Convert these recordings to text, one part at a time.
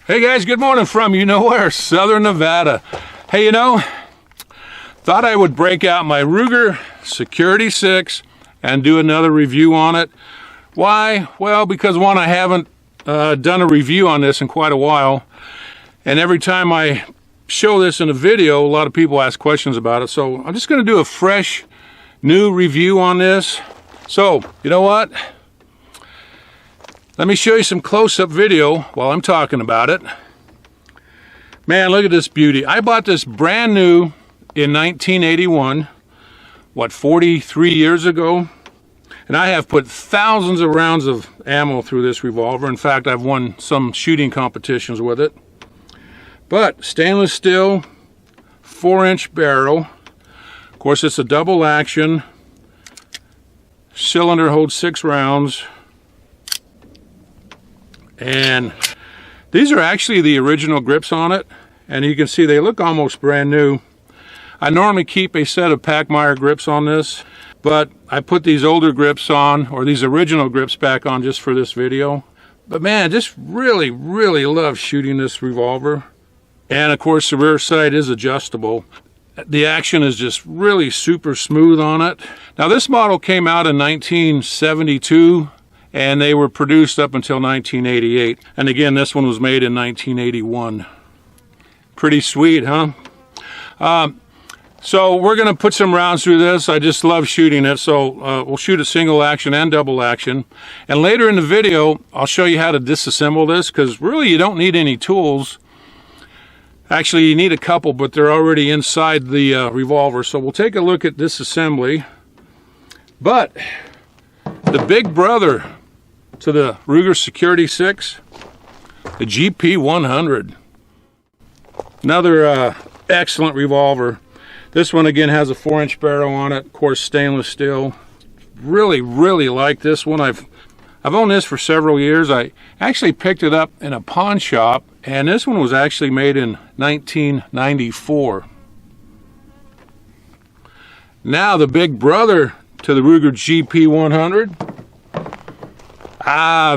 Hey guys, good morning from you-know-where, Southern Nevada. Hey, thought I would break out my Ruger Security 6 and do another review on it. Why? Well, because one, I haven't done a review on this in quite a while, and every time I show this in a video, a lot of people ask questions about it, so I'm just going to do a fresh, new review on this. So, you know what? Let me show you some close-up video while I'm talking about it. Man, look at this beauty. I bought this brand new in 1981, 43 years ago? And I have put thousands of rounds of ammo through this revolver. In fact, I've won some shooting competitions with it. But stainless steel, 4-inch barrel. Of course, it's a double action. Cylinder holds 6 rounds. And these are actually the original grips on it, and you can see they look almost brand new. I normally keep a set of Packmeyer grips on this, but I put these older grips on, or these original grips back on just for this video. But man, just really love shooting this revolver. And of course the rear sight is adjustable. The action is just really super smooth on it. Now this model came out in 1972. And they were produced up until 1988. And again, this one was made in 1981. Pretty sweet, huh? So we're going to put some rounds through this. I just love shooting it. So we'll shoot a single action and double action. And later in the video, I'll show you how to disassemble this, because really you don't need any tools. Actually, you need a couple, but they're already inside the revolver. So we'll take a look at disassembly. But the big brother to the Ruger Security 6, the GP100. Another excellent revolver. This one again has a 4-inch barrel on it, of course stainless steel. Really like this one. I've owned this for several years. I actually picked it up in a pawn shop, and this one was actually made in 1994. Now the big brother to the Ruger GP100.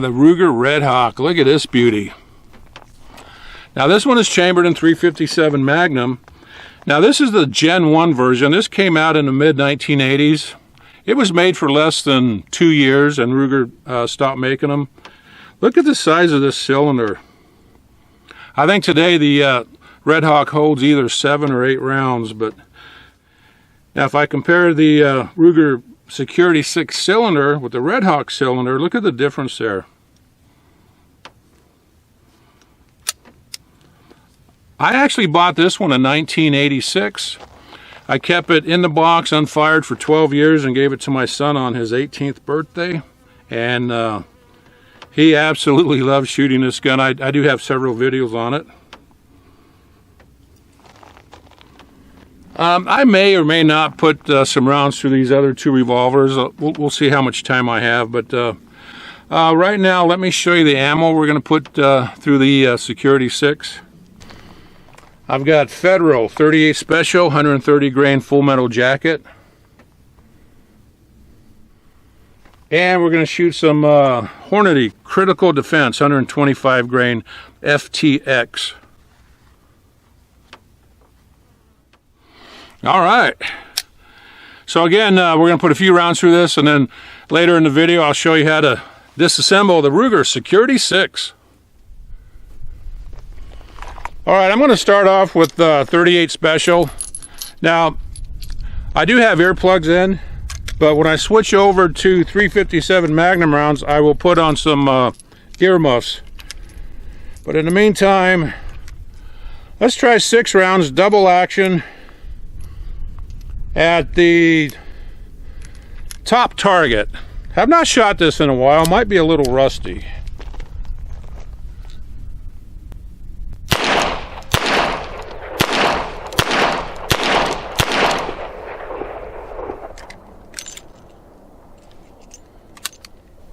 The Ruger Red Hawk. Look at this beauty. Now this one is chambered in .357 Magnum. Now this is the Gen 1 version. This came out in the mid-1980s. It was made for less than 2 years, and Ruger stopped making them. Look at the size of this cylinder. I think today the Red Hawk holds either 7 or 8 rounds, but now if I compare the Ruger Security 6 cylinder with the Red Hawk cylinder, look at the difference there. I actually bought this one in 1986. I kept it in the box unfired for 12 years and gave it to my son on his 18th birthday. And he absolutely loves shooting this gun. I do have several videos on it. I may or may not put some rounds through these other 2 revolvers. We'll see how much time I have. But right now, let me show you the ammo we're going to put through the Security 6. I've got Federal 38 Special 130 grain full metal jacket. And we're going to shoot some Hornady Critical Defense 125 grain FTX. All right, so again, we're going to put a few rounds through this, and then later in the video I'll show you how to disassemble the Ruger Security 6. All right, I'm going to start off with 38 Special. Now, I do have earplugs in, but when I switch over to .357 Magnum rounds, I will put on some earmuffs. But in the meantime, let's try 6 rounds, double action, at the top target. Have not shot this in a while, might be a little rusty.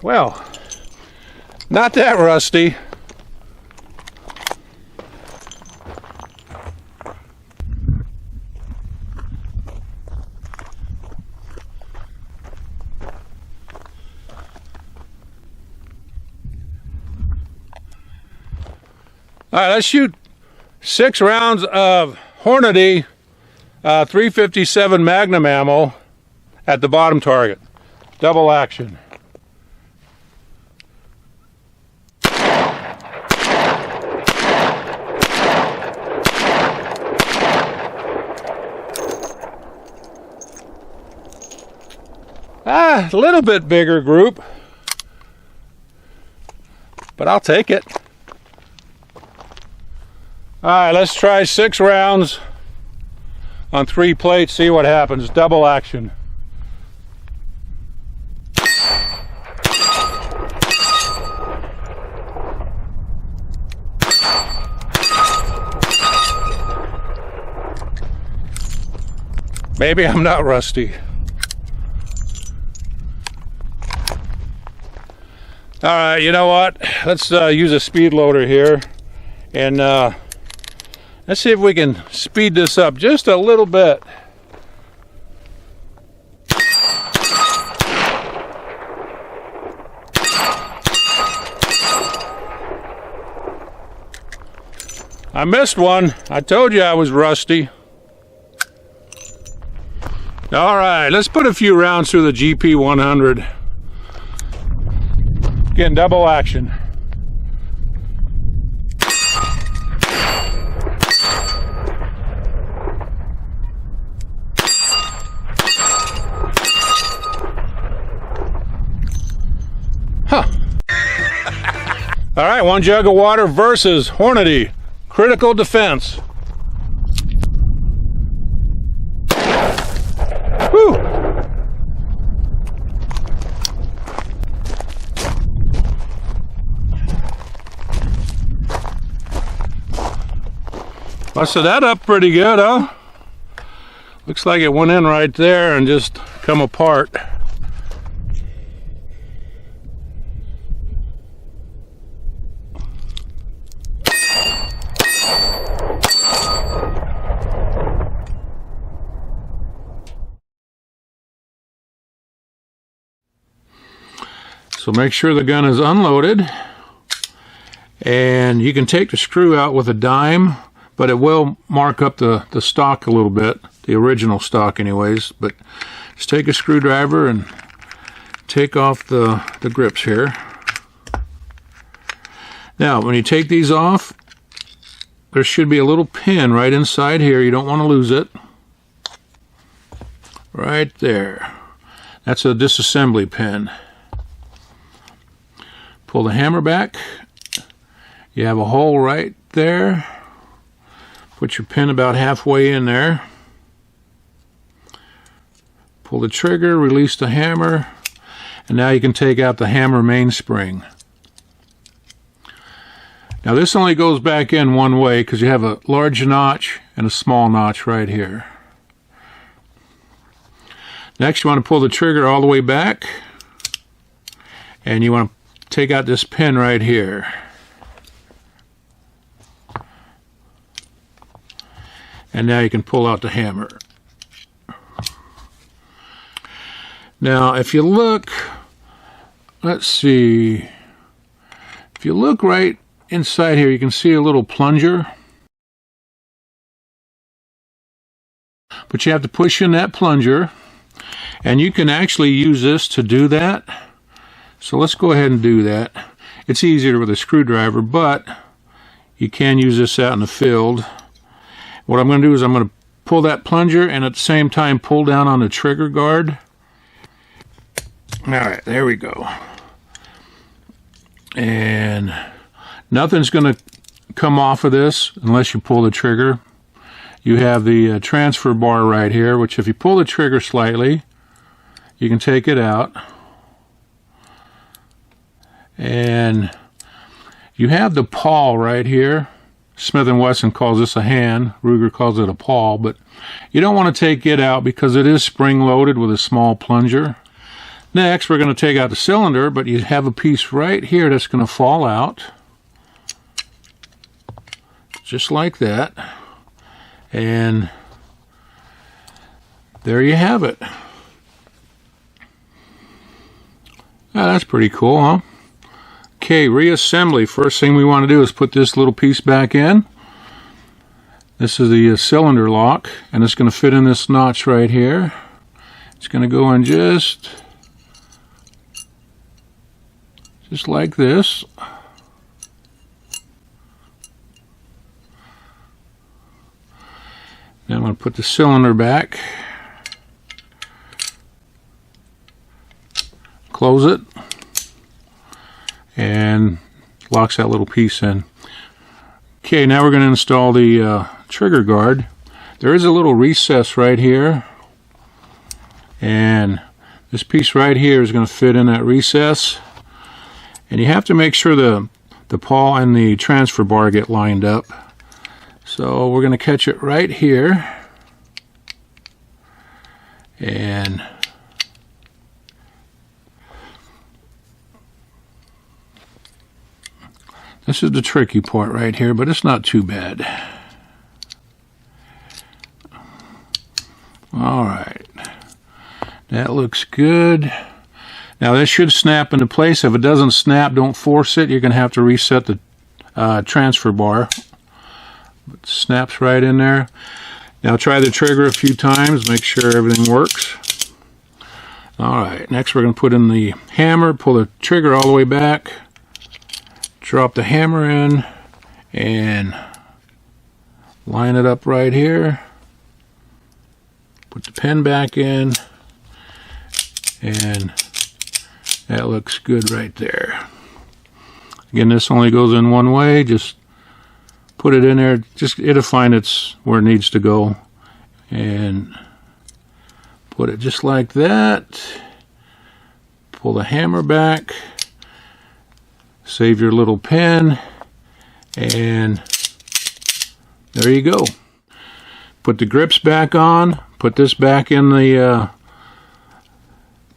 Well, not that rusty. All right, let's shoot 6 rounds of Hornady 357 Magnum ammo at the bottom target. Double action. A little bit bigger group, but I'll take it. All right, let's try 6 rounds on 3 plates, see what happens. Double action. Maybe I'm not rusty. All right, you know what? Let's use a speed loader here, and let's see if we can speed this up just a little bit. I missed one. I told you I was rusty. All right, let's put a few rounds through the GP 100. Again, double action. Huh. All right, 1 jug of water versus Hornady critical defense. Whew. Busted that up pretty good, huh? Looks like it went in right there and just come apart. So make sure the gun is unloaded, and you can take the screw out with a dime, but it will mark up the stock a little bit, the original stock anyways. But just take a screwdriver and take off the grips here. Now when you take these off, there should be a little pin right inside here. You don't want to lose it. Right there. That's a disassembly pin. Pull the hammer back. You have a hole right there. Put your pin about halfway in there. Pull the trigger, release the hammer, and now you can take out the hammer mainspring. Now this only goes back in one way because you have a large notch and a small notch right here. Next you want to pull the trigger all the way back, and you want to take out this pin right here. And now you can pull out the hammer. Now if you look, let's see, if you look right inside here, you can see a little plunger. But you have to push in that plunger, and you can actually use this to do that. So let's go ahead and do that. It's easier with a screwdriver, but you can use this out in the field. What I'm going to do is I'm going to pull that plunger and at the same time pull down on the trigger guard. Alright, there we go. And nothing's going to come off of this unless you pull the trigger. You have the transfer bar right here, which if you pull the trigger slightly, you can take it out. And you have the pawl right here. Smith & Wesson calls this a hand. Ruger calls it a pawl, but you don't want to take it out because it is spring-loaded with a small plunger. Next, we're going to take out the cylinder, but you have a piece right here that's going to fall out. Just like that. And there you have it. That's pretty cool, huh? Okay, reassembly. First thing we want to do is put this little piece back in. This is the cylinder lock, and it's going to fit in this notch right here. It's going to go in just like this. Then I'm going to put the cylinder back, close it, and locks that little piece in. Okay, now we're going to install the trigger guard. There is a little recess right here, and this piece right here is going to fit in that recess. And you have to make sure the pawl and the transfer bar get lined up. So we're going to catch it right here, and this is the tricky part right here, but it's not too bad. Alright, that looks good. Now this should snap into place. If it doesn't snap, don't force it. You're going to have to reset the transfer bar. It snaps right in there. Now try the trigger a few times, make sure everything works. Alright, next we're going to put in the hammer, pull the trigger all the way back, drop the hammer in, and line it up right here. Put the pin back in, and that looks good right there. Again, this only goes in one way. Just put it in there. It'll find it's where it needs to go. And put it just like that. Pull the hammer back. Save your little pin. And there you go. Put the grips back on. Put this back in the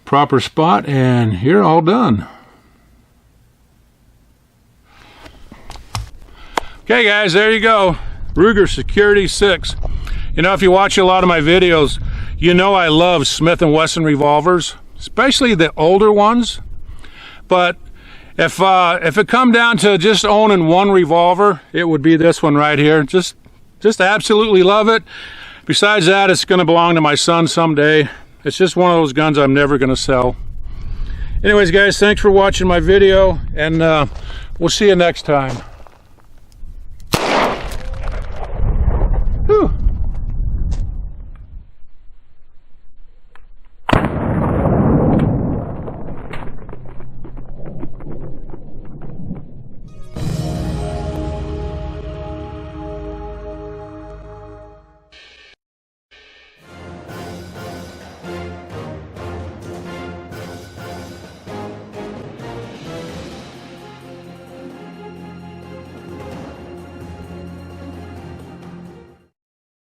proper spot, and you're all done. Okay guys, there you go. Ruger Security 6. You know, if you watch a lot of my videos, you know I love Smith & Wesson revolvers, especially the older ones. But if it come down to just owning one revolver, it would be this one right here. Just absolutely love it. Besides that, it's going to belong to my son someday. It's just one of those guns I'm never going to sell. Anyways, guys, thanks for watching my video, and we'll see you next time.